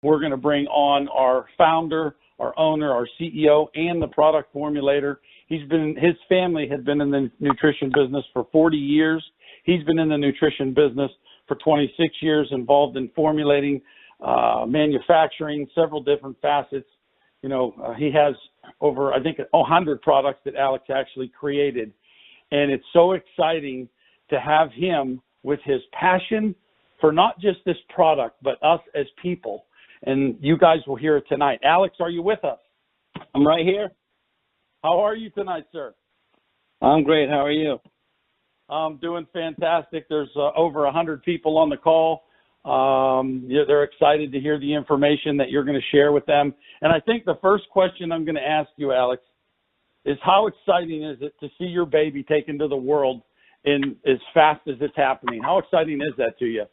we're going to bring on our founder, our owner, our CEO, and the product formulator. His family had been in the nutrition business for 40 years. He's been in the nutrition business for 26 years, involved in formulating, manufacturing, several different facets. You know, he has over, I think, 100 products that Alex actually created. And it's so exciting to have him with his passion for not just this product, but us as people. And you guys will hear it tonight. Alex, are you with us? I'm right here. How are you tonight, sir? I'm great. How are you? I'm doing fantastic. There's over 100 people on the call. They're excited to hear the information that you're going to share with them. And I think the first question I'm going to ask you, Alex, is how exciting is it to see your baby taken to the world in as fast as it's happening? How exciting is that to you?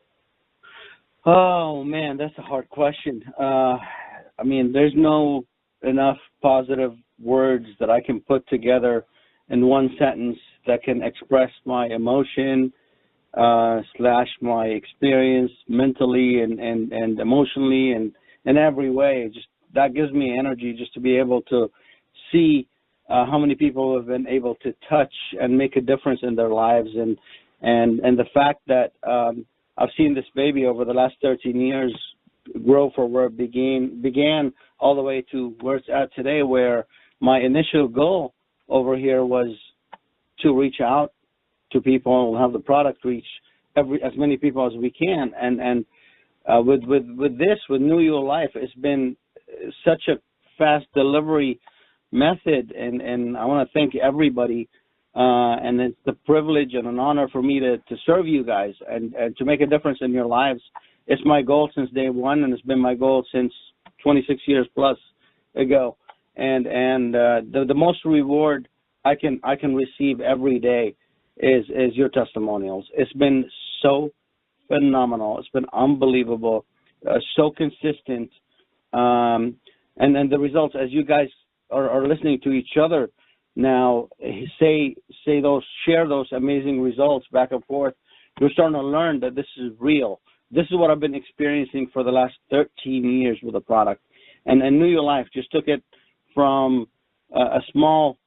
Oh, man, that's a hard question. I mean, there's no enough positive words that I can put together in one sentence that can express my emotion / my experience mentally and emotionally and in every way. Just that gives me energy just to be able to see how many people have been able to touch and make a difference in their lives, and the fact that I've seen this baby over the last 13 years grow from where it began all the way to where it's at today, where my initial goal over here was to reach out to people and have the product reach as many people as we can. And with New Your Life, it's been such a fast delivery method, and I want to thank everybody. And it's the privilege and an honor for me to serve you guys and to make a difference in your lives. It's my goal since day one, and it's been my goal since 26 years plus ago. And the most reward I can receive every day is your testimonials. It's been so phenomenal. It's been unbelievable, so consistent. And then the results, as you guys are listening to each other now, share those amazing results back and forth. You're starting to learn that this is real. This is what I've been experiencing for the last 13 years with the product. And New Your Life just took it from a small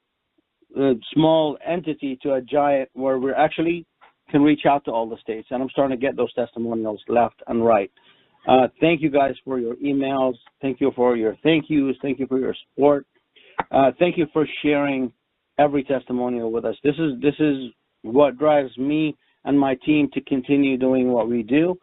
entity to a giant, where we actually can reach out to all the states. And I'm starting to get those testimonials left and right. Thank you guys for your emails. Thank you for your thank yous. Thank you for your support. Thank you for sharing every testimonial with us. This is what drives me and my team to continue doing what we do.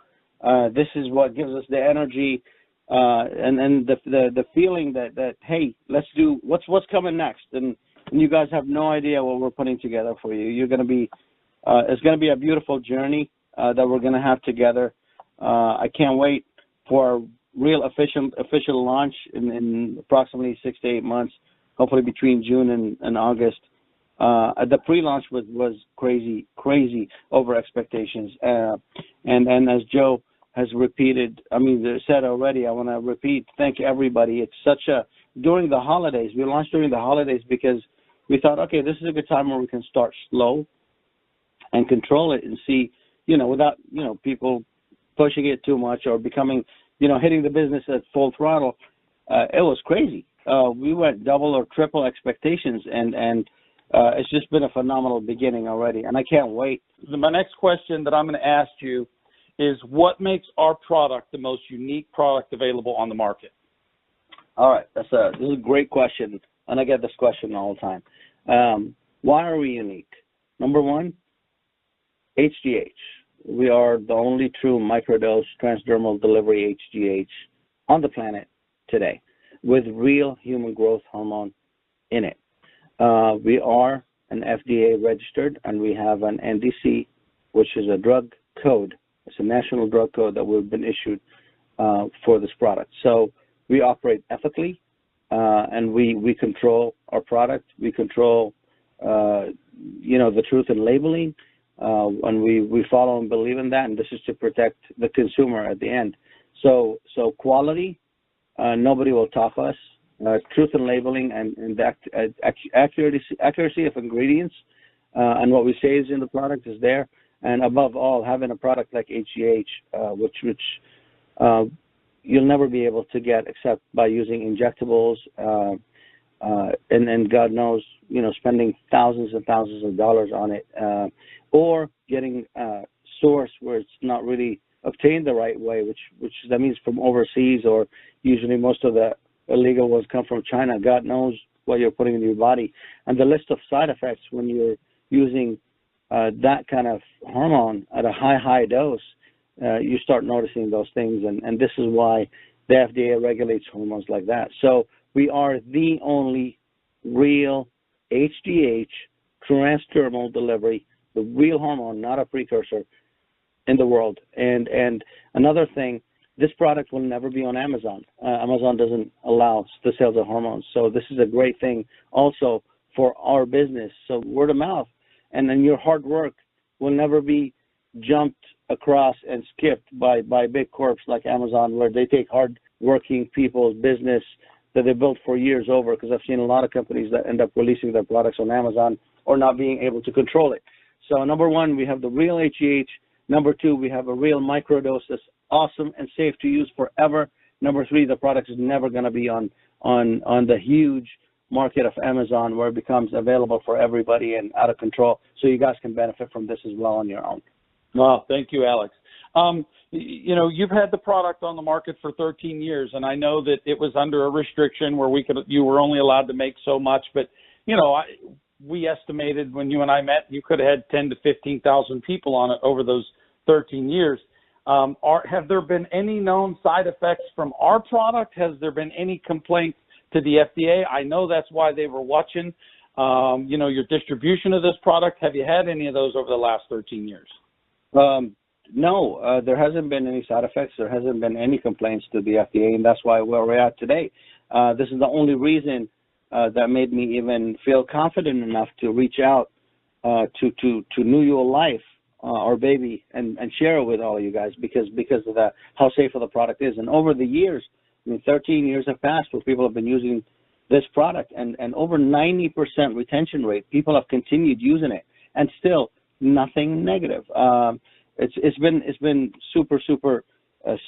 This is what gives us the energy and the feeling that hey, let's do what's coming next. And you guys have no idea what we're putting together for you. You're going to be it's going to be a beautiful journey that we're going to have together. I can't wait for a real official launch in approximately 6 to 8 months. Hopefully between June and August. The pre-launch was crazy over expectations. And as Joe has repeated, said already, I want to repeat, thank everybody. It's during the holidays, we launched during the holidays because we thought, okay, this is a good time where we can start slow and control it and see, without, people pushing it too much or becoming, hitting the business at full throttle. It was crazy. We went double or triple expectations, and it's just been a phenomenal beginning already, and I can't wait. My next question that I'm going to ask you is, what makes our product the most unique product available on the market? All right, this is a great question, and I get this question all the time. Why are we unique? Number one, HGH. We are the only true microdose transdermal delivery HGH on the planet today, with real human growth hormone in it. We are an FDA registered, and we have an NDC, which is a drug code. It's a national drug code that we've been issued for this product. So we operate ethically, and we control our product. We control, the truth in labeling, and we follow and believe in that. And this is to protect the consumer at the end. So quality. Nobody will top us. Truth in labeling and the accuracy of ingredients and what we say is in the product is there. And above all, having a product like HGH, which you'll never be able to get except by using injectables, and God knows, spending thousands and thousands of dollars on it, or getting a source where it's not really obtained the right way, which that means from overseas, or usually most of the illegal ones come from China. God knows what you're putting in your body. And the list of side effects when you're using that kind of hormone at a high dose, you start noticing those things, and this is why the FDA regulates hormones like that. So we are the only real HGH transdermal delivery, the real hormone, not a precursor, in the world. And another thing, this product will never be on Amazon. Amazon doesn't allow the sales of hormones. So this is a great thing also for our business. So word of mouth, and then your hard work will never be jumped across and skipped by big corps like Amazon, where they take hard-working people's business that they built for years over, because I've seen a lot of companies that end up releasing their products on Amazon or not being able to control it. So number one, we have the real HGH. Number two, we have a real microdose that's awesome and safe to use forever. Number three, the product is never going to be on the huge market of Amazon where it becomes available for everybody and out of control. So you guys can benefit from this as well on your own. Well, thank you, Alex. You've had the product on the market for 13 years, and I know that it was under a restriction where you were only allowed to make so much. But we estimated when you and I met, you could have had 10 to 15,000 people on it over those 13 years. Have there been any known side effects from our product? Has there been any complaints to the FDA? I know that's why they were watching, your distribution of this product. Have you had any of those over the last 13 years? No, there hasn't been any side effects. There hasn't been any complaints to the FDA, and that's why where we're at today. This is the only reason that made me even feel confident enough to reach out to New Your Life, our baby, and share it with all of you guys because of how safe the product is. And over the years, 13 years have passed where people have been using this product, and over 90% retention rate. People have continued using it, and still nothing negative. It's been super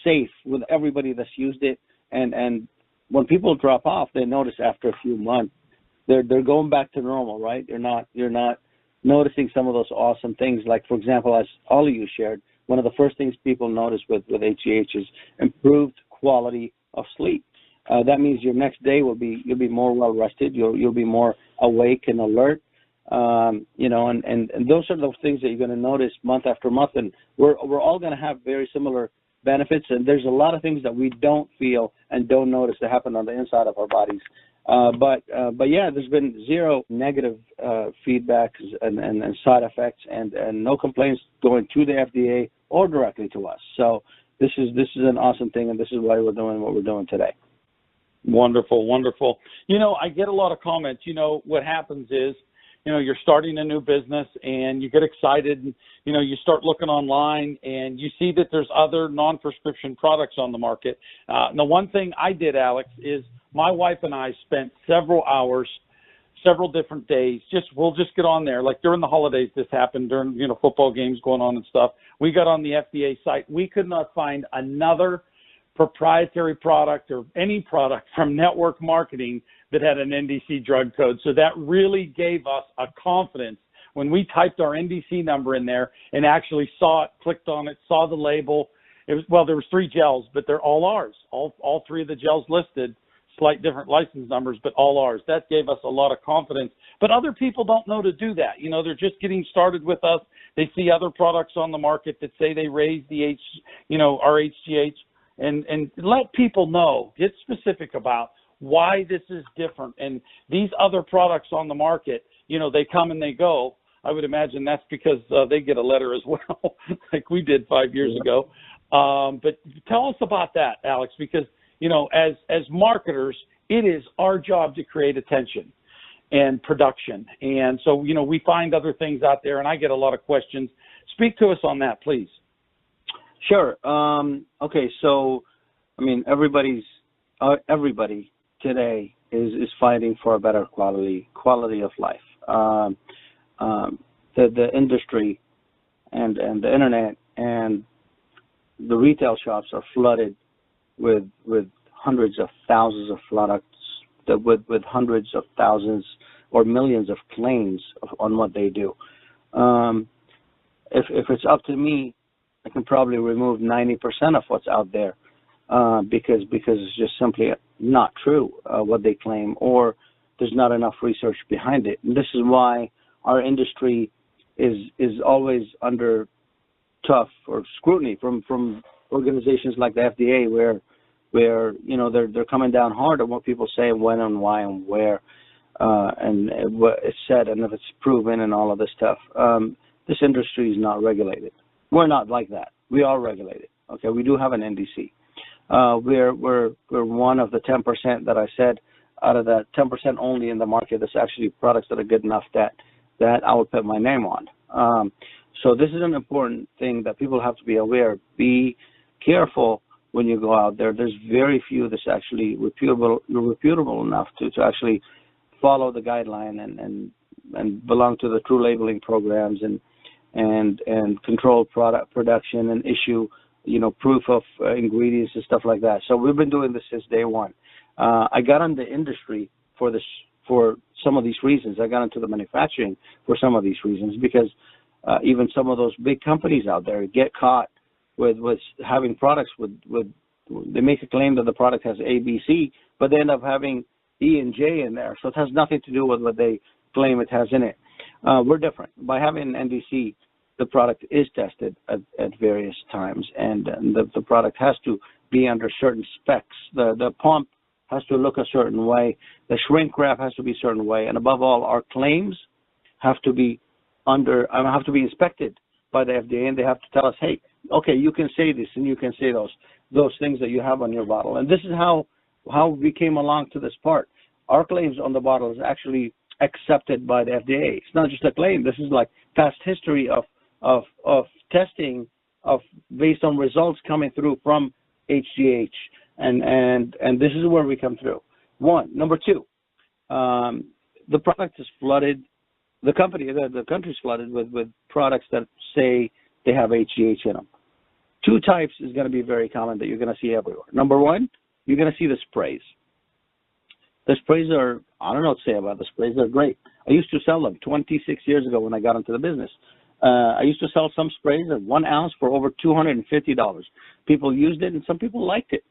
safe with everybody that's used it, and when people drop off, they notice after a few months they're going back to normal, right? You're not noticing some of those awesome things, like, for example, as all of you shared, one of the first things people notice with HGH is improved quality of sleep. That means your next day you'll be more well rested, you'll be more awake and alert. And those are the things that you're going to notice month after month, and we're all going to have very similar benefits, and there's a lot of things that we don't feel and don't notice that happen on the inside of our bodies. But yeah, there's been zero negative feedback and side effects, and no complaints going to the FDA or directly to us. So this is an awesome thing, and this is why we're doing what we're doing today. Wonderful. I get a lot of comments. What happens is, you're starting a new business and you get excited and, you start looking online and you see that there's other non-prescription products on the market. The one thing I did, Alex, is my wife and I spent several hours, several different days. We'll just get on there. Like during the holidays, this happened during, football games going on and stuff. We got on the FDA site. We could not find another proprietary product or any product from network marketing that had an NDC drug code. So that really gave us a confidence when we typed our NDC number in there and actually saw it, clicked on it, saw the label. There was 3 gels, but they're all ours. All 3 of the gels listed, slight different license numbers, but all ours. That gave us a lot of confidence. But other people don't know to do that. They're just getting started with us. They see other products on the market that say they raise the our HGH, and let people know, get specific about why this is different. And these other products on the market, they come and they go. I would imagine that's because they get a letter as well, like we did 5 years ago. But tell us about that, Alex, because, as marketers, it is our job to create attention and production. And so, we find other things out there, and I get a lot of questions. Speak to us on that, please. Sure. Okay, so, everybody today is fighting for a better quality of life. The industry and the internet and the retail shops are flooded with hundreds of thousands of products, with hundreds of thousands or millions of claims on what they do. If it's up to me, I can probably remove 90% of what's out there because it's just simply not true what they claim, or there's not enough research behind it. And this is why our industry is always under tough or scrutiny from organizations like the FDA, where you know they're coming down hard on what people say, when and why and where, and what it's said and if it's proven and all of this stuff. This industry is not regulated. We're not like that. We are regulated. Okay, we do have an NDC. We're one of the 10% that I said, out of that 10% only in the market that's actually products that are good enough that I would put my name on. So this is an important thing that people have to be aware. Be careful when you go out there. There's very few that's actually reputable enough to actually follow the guideline and belong to the true labeling programs and control product production and issue, you know, proof of ingredients and stuff like that. So we've been doing this since day one. I got into the industry for some of these reasons. I got into the manufacturing for some of these reasons, because even some of those big companies out there get caught with having products with they make a claim that the product has A, B, C, but they end up having E and J in there. So it has nothing to do with what they claim it has in it. We're different. By having an NDC, the product is tested at various times, and the product has to be under certain specs. The pump has to look a certain way. The shrink wrap has to be a certain way, and above all, our claims have to be inspected by the FDA, and they have to tell us, hey, okay, you can say this and you can say those things that you have on your bottle. And this is how we came along to this part. Our claims on the bottle is actually accepted by the FDA. It's not just a claim. This is like past history of testing based on results coming through from HGH, and this is where we come through. Number two, the product is flooded. The country's flooded with products that say they have HGH in them. Two types is going to be very common that you're going to see everywhere. Number one, you're going to see the sprays. The sprays are, I don't know what to say about the sprays. They're great. I used to sell them 26 years ago when I got into the business. I used to sell some sprays at 1 ounce for over $250. People used it, and some people liked it.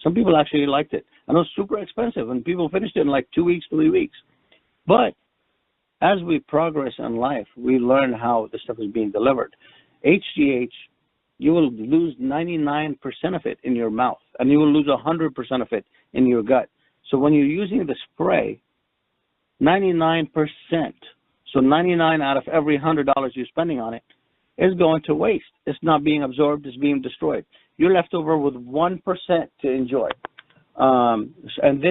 Some people actually liked it. I know it's super expensive, and people finished it in like 2 weeks, 3 weeks. But as we progress in life, we learn how the stuff is being delivered. HGH, you will lose 99% of it in your mouth, and you will lose 100% of it in your gut. So when you're using the spray, 99%, so 99 out of every $100 you're spending on it is going to waste. It's not being absorbed, it's being destroyed. You're left over with 1% to enjoy. And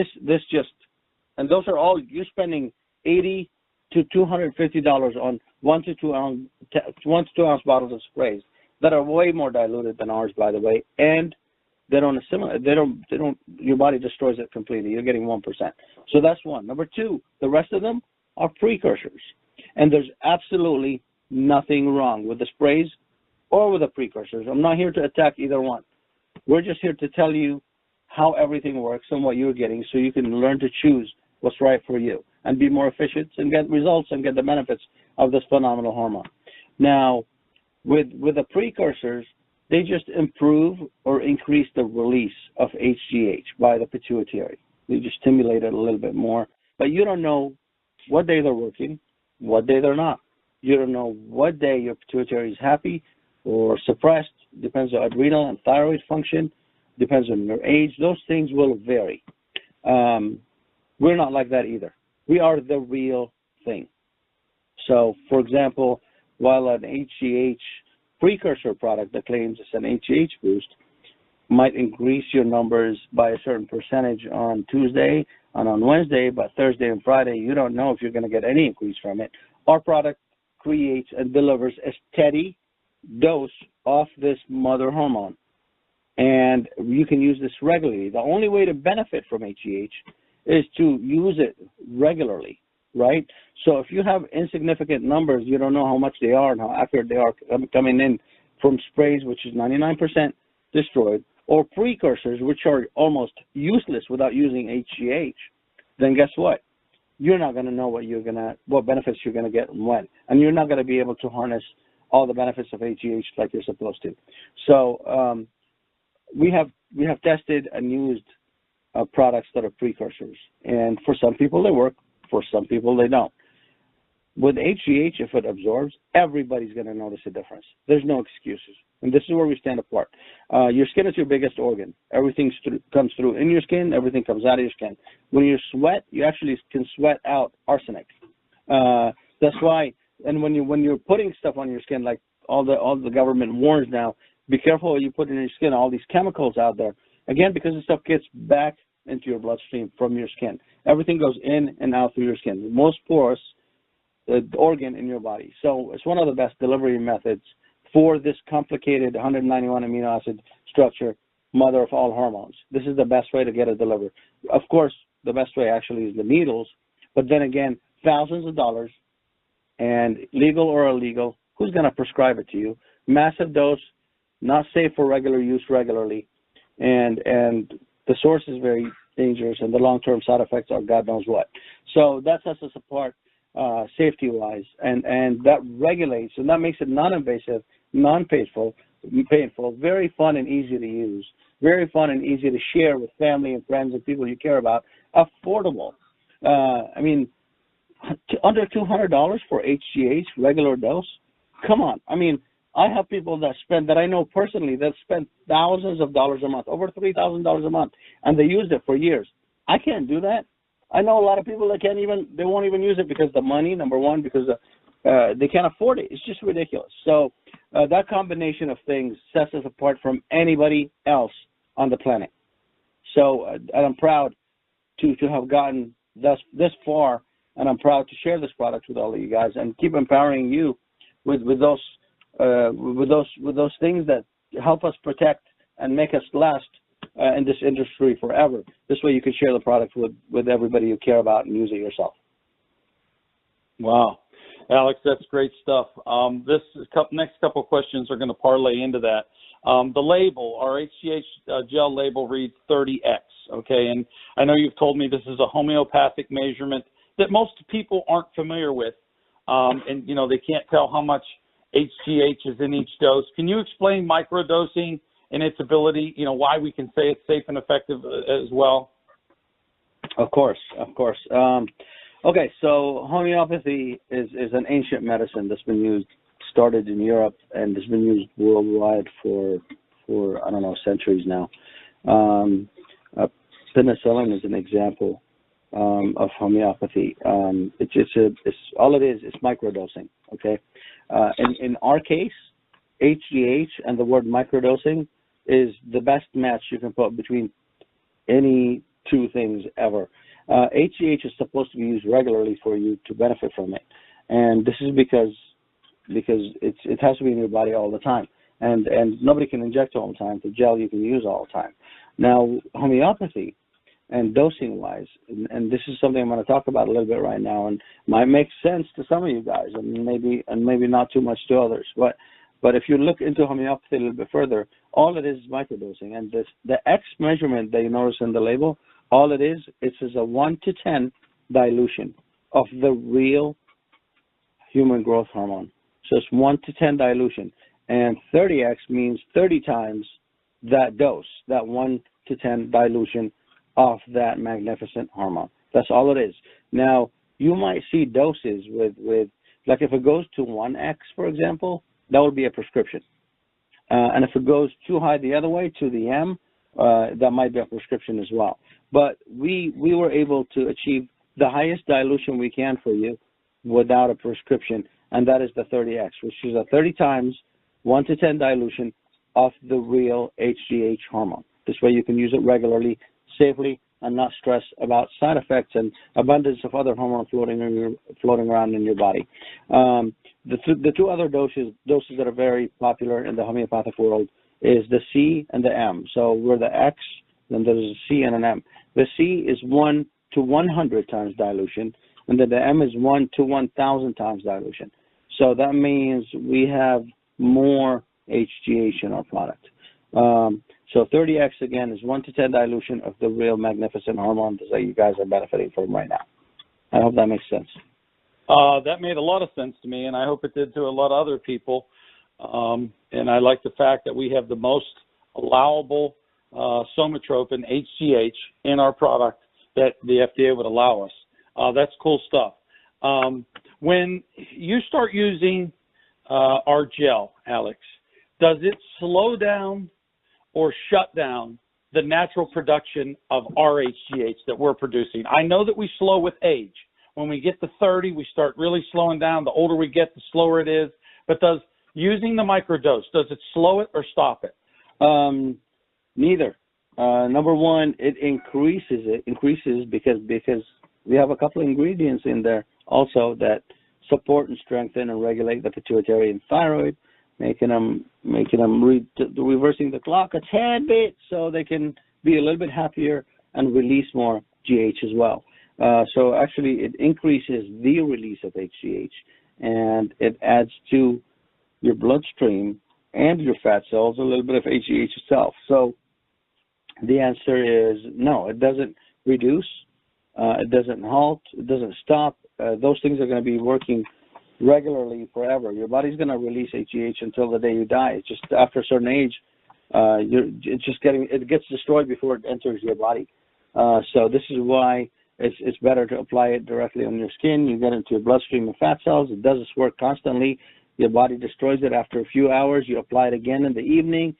those are all, you're spending $80 to $250 on 1 to 2 ounce bottles of sprays that are way more diluted than ours, by the way, and they don't assimilate. They don't. Your body destroys it completely. You're getting 1%. So that's one. Number two, the rest of them are precursors, and there's absolutely nothing wrong with the sprays or with the precursors. I'm not here to attack either one. We're just here to tell you how everything works and what you're getting, so you can learn to choose what's right for you and be more efficient and get results and get the benefits of this phenomenal hormone. Now, with the precursors, they just improve or increase the release of HGH by the pituitary. They just stimulate it a little bit more. But you don't know what day they're working, what day they're not. You don't know what day your pituitary is happy or suppressed. Depends on adrenal and thyroid function. Depends on your age. Those things will vary. We're not like that either. We are the real thing. So, for example, while an HGH precursor product that claims it's an HGH boost might increase your numbers by a certain percentage on Tuesday and on Wednesday, but Thursday and Friday, you don't know if you're going to get any increase from it. Our product creates and delivers a steady dose of this mother hormone, and you can use this regularly. The only way to benefit from HGH is to use it regularly, right? So if you have insignificant numbers, you don't know how much they are and how accurate they are coming in from sprays, which is 99% destroyed, or precursors, which are almost useless without using HGH, then guess what? You're not going to know what benefits you're going to get and when, and you're not going to be able to harness all the benefits of HGH like you're supposed to. So we have tested and used products that are precursors, and for some people they work, for some people they don't. With HGH, if it absorbs, everybody's going to notice a difference. There's no excuses, and this is where we stand apart. Your skin is your biggest organ. Everything comes through in your skin. Everything comes out of your skin. When you sweat, you actually can sweat out arsenic. That's why. And when you're putting stuff on your skin, like all the government warns now, be careful what you put in your skin. All these chemicals out there. Again, because the stuff gets back into your bloodstream from your skin. Everything goes in and out through your skin. The most porous organ in your body. So it's one of the best delivery methods for this complicated 191 amino acid structure, mother of all hormones. This is the best way to get it delivered. Of course, the best way actually is the needles, but then again, thousands of dollars, and legal or illegal, who's going to prescribe it to you? Massive dose, not safe for regular use regularly, and the source is very dangerous, and the long-term side effects are God knows what. So that sets us apart safety-wise, and that regulates, and that makes it non-invasive, non-painful, very fun and easy to use, very fun and easy to share with family and friends and people you care about, affordable. I mean, under $200 for HGH regular dose? Come on. I mean, I have people that I know personally that spend thousands of dollars a month, over $3,000 a month, and they used it for years. I can't do that. I know a lot of people that they won't even use it because the money, number one, because they can't afford it. It's just ridiculous. So that combination of things sets us apart from anybody else on the planet. So and I'm proud to have gotten this far, and I'm proud to share this product with all of you guys and keep empowering you with those things that help us protect and make us last in this industry forever. This way you can share the product with everybody you care about and use it yourself. Wow. Alex, that's great stuff. This next couple of questions are going to parlay into that. The label, our HGH gel label reads 30X, okay? And I know you've told me this is a homeopathic measurement that most people aren't familiar with, and, you know, they can't tell how much HGH is in each dose. Can you explain microdosing and its ability, you know, why we can say it's safe and effective as well? Of course. Okay, so homeopathy is an ancient medicine that's been started in Europe, and has been used worldwide for I don't know, centuries now. Penicillin is an example of homeopathy. It's all it is microdosing. Okay, in our case, HGH and the word microdosing is the best match you can put between any two things ever. HGH is supposed to be used regularly for you to benefit from it, and this is because it has to be in your body all the time, and nobody can inject all the time. The gel you can use all the time. Now, homeopathy and dosing wise, and this is something I'm going to talk about a little bit right now, and might make sense to some of you guys, and maybe not too much to others. But if you look into homeopathy a little bit further, all it is microdosing, and the X measurement that you notice in the label, all it is a 1 to 10 dilution of the real human growth hormone. So it's 1 to 10 dilution, and 30X means 30 times that dose, that 1 to 10 dilution of that magnificent hormone. That's all it is. Now, you might see doses with like if it goes to 1X, for example, that would be a prescription. And if it goes too high the other way to the M, that might be a prescription as well. But we were able to achieve the highest dilution we can for you without a prescription, and that is the 30X, which is a 30 times 1 to 10 dilution of the real HGH hormone. This way you can use it regularly, safely, and not stress about side effects and abundance of other hormones floating around in your body. The two other doses that are very popular in the homeopathic world is the C and the M. So we're the X, then there's a C and an M. The C is 1 to 100 times dilution, and then the M is 1 to 1,000 times dilution. So that means we have more HGH in our product. So 30x, again, is 1 to 10 dilution of the real magnificent hormone that you guys are benefiting from right now. I hope that makes sense. That made a lot of sense to me, and I hope it did to a lot of other people. And I like the fact that we have the most allowable somatropin, HGH, in our product that the FDA would allow us. That's cool stuff. When you start using our gel, Alex, does it slow down or shut down the natural production of our HGH that we're producing? I know that we slow with age. When we get to 30, we start really slowing down. The older we get, the slower it is. But does using the microdose, does it slow it or stop it? Neither. Number one, it increases because we have a couple of ingredients in there also that support and strengthen and regulate the pituitary and thyroid, making them reversing the clock a tad bit so they can be a little bit happier and release more GH as well. So actually, it increases the release of HGH, and it adds to your bloodstream and your fat cells a little bit of HGH itself. So the answer is no, it doesn't reduce, it doesn't halt, it doesn't stop. Those things are going to be working regularly forever. Your body's going to release HGH until the day you die. It's just after a certain age, it gets destroyed before it enters your body. So this is why it's better to apply it directly on your skin. You get into your bloodstream and fat cells. It does its work constantly. Your body destroys it after a few hours. You apply it again in the evening.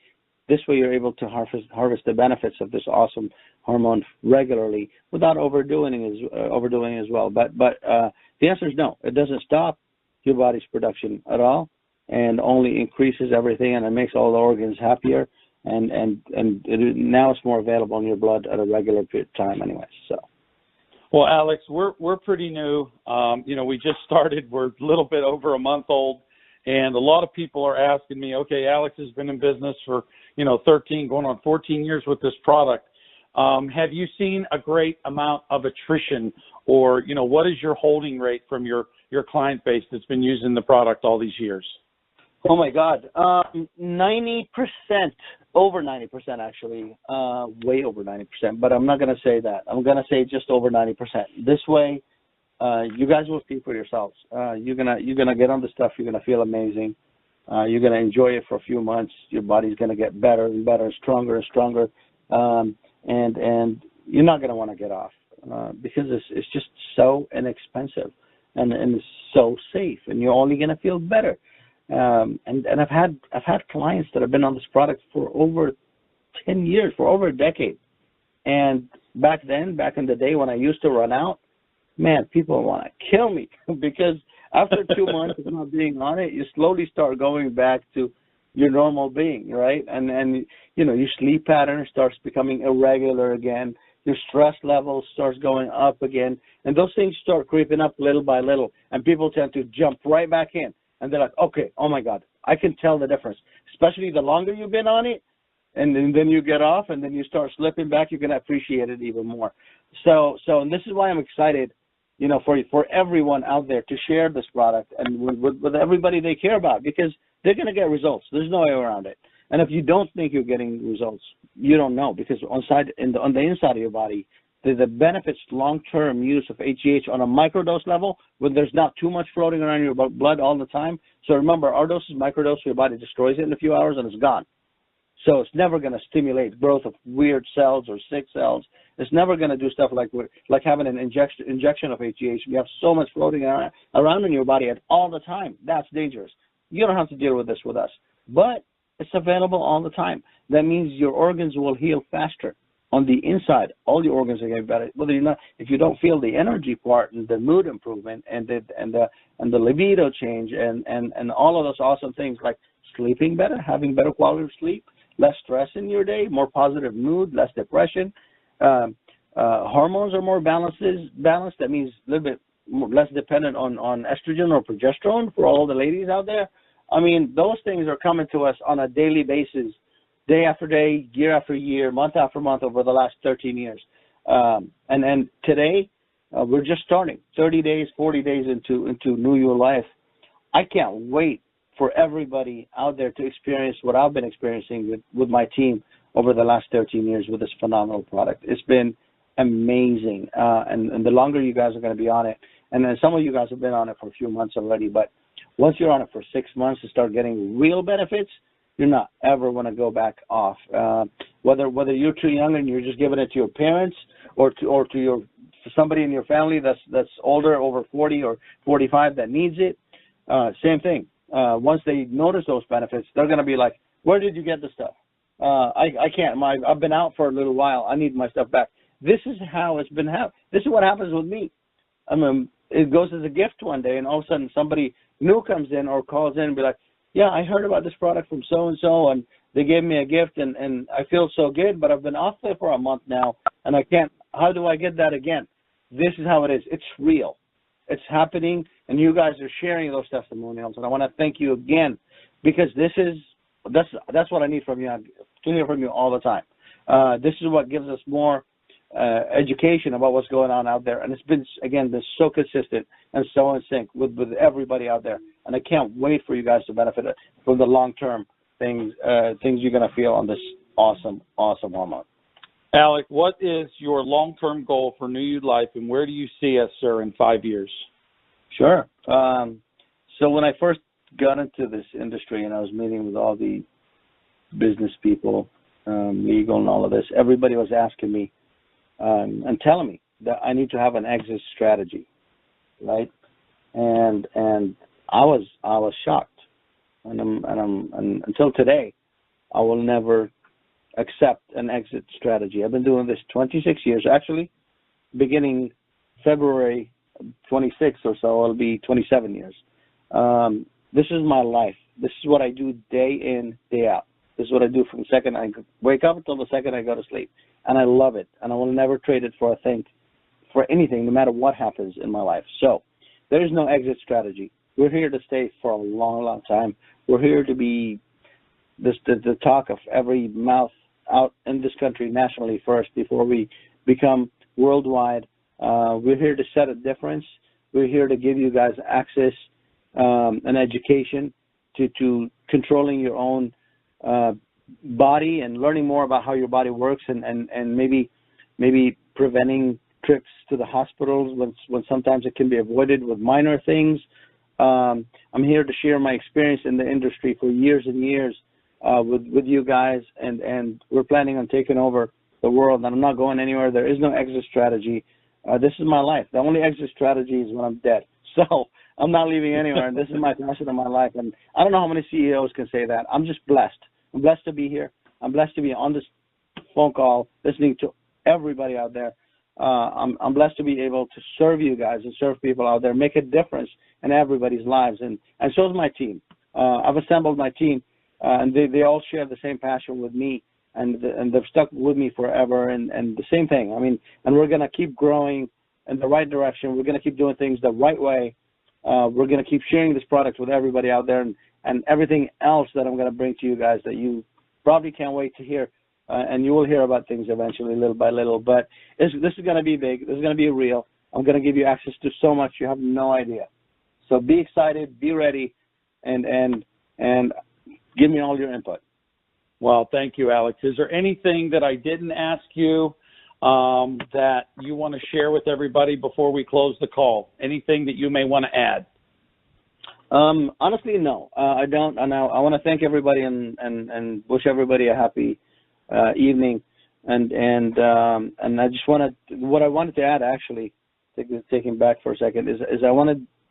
This way you're able to harvest the benefits of this awesome hormone regularly without overdoing it as well. But the answer is no. It doesn't stop your body's production at all, and only increases everything, and it makes all the organs happier. And now it's more available in your blood at a regular period of time, anyway. So. Well, Alex, we're pretty new. We just started. We're a little bit over a month old, and a lot of people are asking me, okay, Alex has been in business for 13, going on 14 years with this product. Have you seen a great amount of attrition, or what is your holding rate from your client base that's been using the product all these years? Oh my God, 90%, over 90% actually, way over 90%. But I'm not going to say that. I'm going to say just over 90%. This way, you guys will see for yourselves. You're gonna get on the stuff. You're gonna feel amazing. You're gonna enjoy it for a few months. Your body's gonna get better and better, stronger and stronger, and you're not gonna want to get off because it's just so inexpensive and it's so safe, and you're only gonna feel better. And I've had clients that have been on this product for over 10 years, for over a decade. And back in the day when I used to run out, man, people want to kill me because after 2 months of not being on it, you slowly start going back to your normal being, right? And your sleep pattern starts becoming irregular again. Your stress level starts going up again. And those things start creeping up little by little. And people tend to jump right back in. And they're like, okay, oh my God, I can tell the difference. Especially the longer you've been on it, and then you get off, and then you start slipping back, you're going to appreciate it even more. So and this is why I'm excited, for everyone out there to share this product and with everybody they care about, because they're going to get results. There's no way around it. And if you don't think you're getting results, you don't know, because on the inside of your body, the benefits long-term use of HGH on a microdose level, when there's not too much floating around in your blood all the time. So remember, our dose is microdose, so your body destroys it in a few hours and it's gone. So it's never going to stimulate growth of weird cells or sick cells. It's never going to do stuff like having an injection of HGH. You have so much floating around in your body at all the time. That's dangerous. You don't have to deal with this with us. But it's available all the time. That means your organs will heal faster. On the inside, all your organs are getting better. If you don't feel the energy part and the mood improvement and the libido change and all of those awesome things like sleeping better, having better quality of sleep, less stress in your day, more positive mood, less depression. Hormones are more balanced. That means a little bit less dependent on estrogen or progesterone for all the ladies out there. I mean, those things are coming to us on a daily basis, day after day, year after year, month after month over the last 13 years. And today, we're just starting 30 days, 40 days into New Year life. I can't wait for everybody out there to experience what I've been experiencing with my team over the last 13 years with this phenomenal product. It's been amazing. And the longer you guys are going to be on it, and then some of you guys have been on it for a few months already, but once you're on it for 6 months to start getting real benefits, you're not ever going to go back off. Whether you're too young and you're just giving it to your parents or to somebody in your family that's older, over 40 or 45 that needs it, same thing. Once they notice those benefits, they're going to be like, where did you get the stuff? I can't. I've been out for a little while. I need my stuff back. This is how it's been happening. This is what happens with me. I mean, it goes as a gift one day, and all of a sudden somebody new comes in or calls in and be like, yeah, I heard about this product from so-and-so, and they gave me a gift, and I feel so good, but I've been off there for a month now, and I can't. How do I get that again? This is how it is. It's real. It's happening, and you guys are sharing those testimonials, and I want to thank you again, because that's what I need from you, to hear from you all the time. This is what gives us more education about what's going on out there, and it's been so consistent and so in sync with everybody out there, and I can't wait for you guys to benefit from the long-term things you're going to feel on this awesome hormone. Alec, what is your long-term goal for New You Life, and where do you see us, sir, in 5 years? Sure. So when I first got into this industry and I was meeting with all the business people, legal and all of this, everybody was asking me and telling me that I need to have an exit strategy, right? And I was shocked, and until today, I will never accept an exit strategy. I've been doing this 26 years, actually, beginning February 26th or so, it'll be 27 years. This is my life. This is what I do day in, day out. This is what I do from the second I wake up until the second I go to sleep. And I love it. And I will never trade it for anything, no matter what happens in my life. So there is no exit strategy. We're here to stay for a long, long time. We're here to be the talk of every mouth out in this country nationally first before we become worldwide. We're here to set a difference. We're here to give you guys access and education to controlling your own body and learning more about how your body works, and maybe preventing trips to the hospitals when sometimes it can be avoided with minor things. I'm here to share my experience in the industry for years and years with you guys, and we're planning on taking over the world, and I'm not going anywhere. There is no exit strategy. This is my life. The only exit strategy is when I'm dead. So I'm not leaving anywhere, and this is my passion of my life. And I don't know how many CEOs can say that. I'm just blessed. I'm blessed to be here. I'm blessed to be on this phone call listening to everybody out there. I'm blessed to be able to serve you guys and serve people out there, make a difference in everybody's lives. And so is my team. I've assembled my team, and they all share the same passion with me, and they've stuck with me forever. And the same thing. I mean, and we're going to keep growing in the right direction. We're going to keep doing things the right way. We're going to keep sharing this product with everybody out there, and everything else that I'm going to bring to you guys that you probably can't wait to hear. And you will hear about things eventually, little by little. But this is going to be big. This is going to be real. I'm going to give you access to so much you have no idea. So be excited, be ready, and give me all your input. Well, thank you, Alex. Is there anything that I didn't ask you that you want to share with everybody before we close the call? Anything that you may want to add? Honestly, no, I don't. And I want to thank everybody and wish everybody a happy evening. And I just what I wanted to add, actually, taking back for a second, is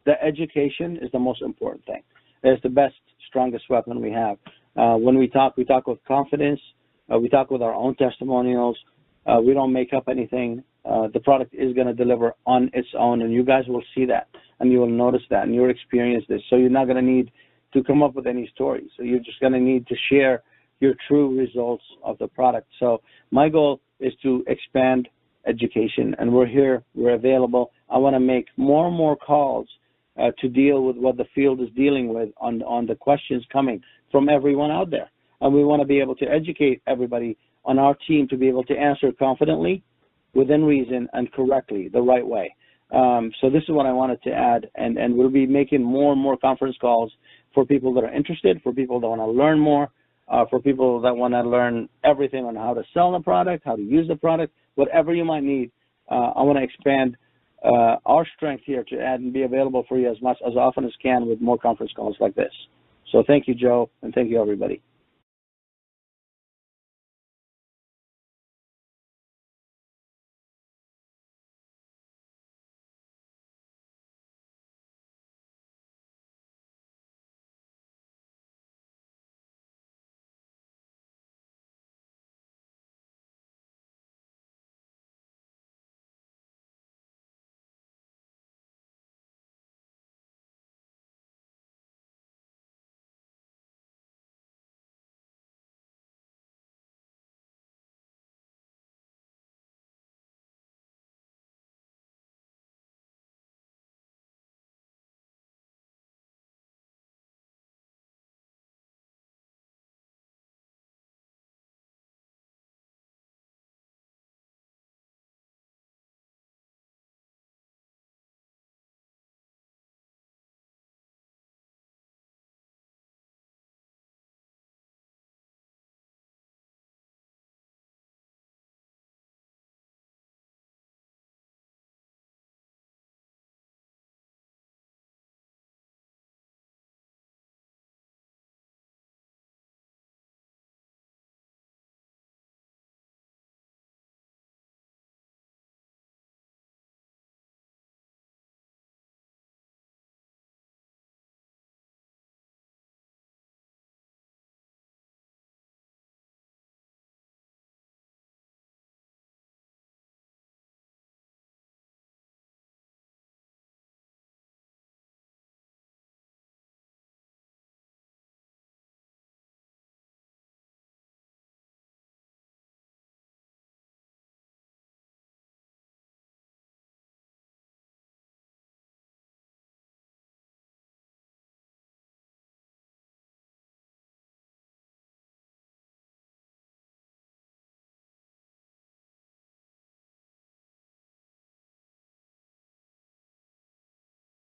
the education is the most important thing. It's the best, strongest weapon we have. When we talk with confidence. We talk with our own testimonials. We don't make up anything. The product is going to deliver on its own, and you guys will see that, and you will notice that, and you'll experience this. So you're not going to need to come up with any stories. So you're just going to need to share your true results of the product. So my goal is to expand education, and we're here. We're available. I want to make more and more calls to deal with what the field is dealing with on the questions coming from everyone out there. And we want to be able to educate everybody on our team to be able to answer confidently, within reason, and correctly, the right way. So this is what I wanted to add, and we'll be making more and more conference calls for people that are interested, for people that want to learn more. for people that want to learn everything on how to sell the product, how to use the product, whatever you might need. I want to expand our strength here to add and be available for you as often as can with more conference calls like this. So thank you, Joe, and thank you, everybody.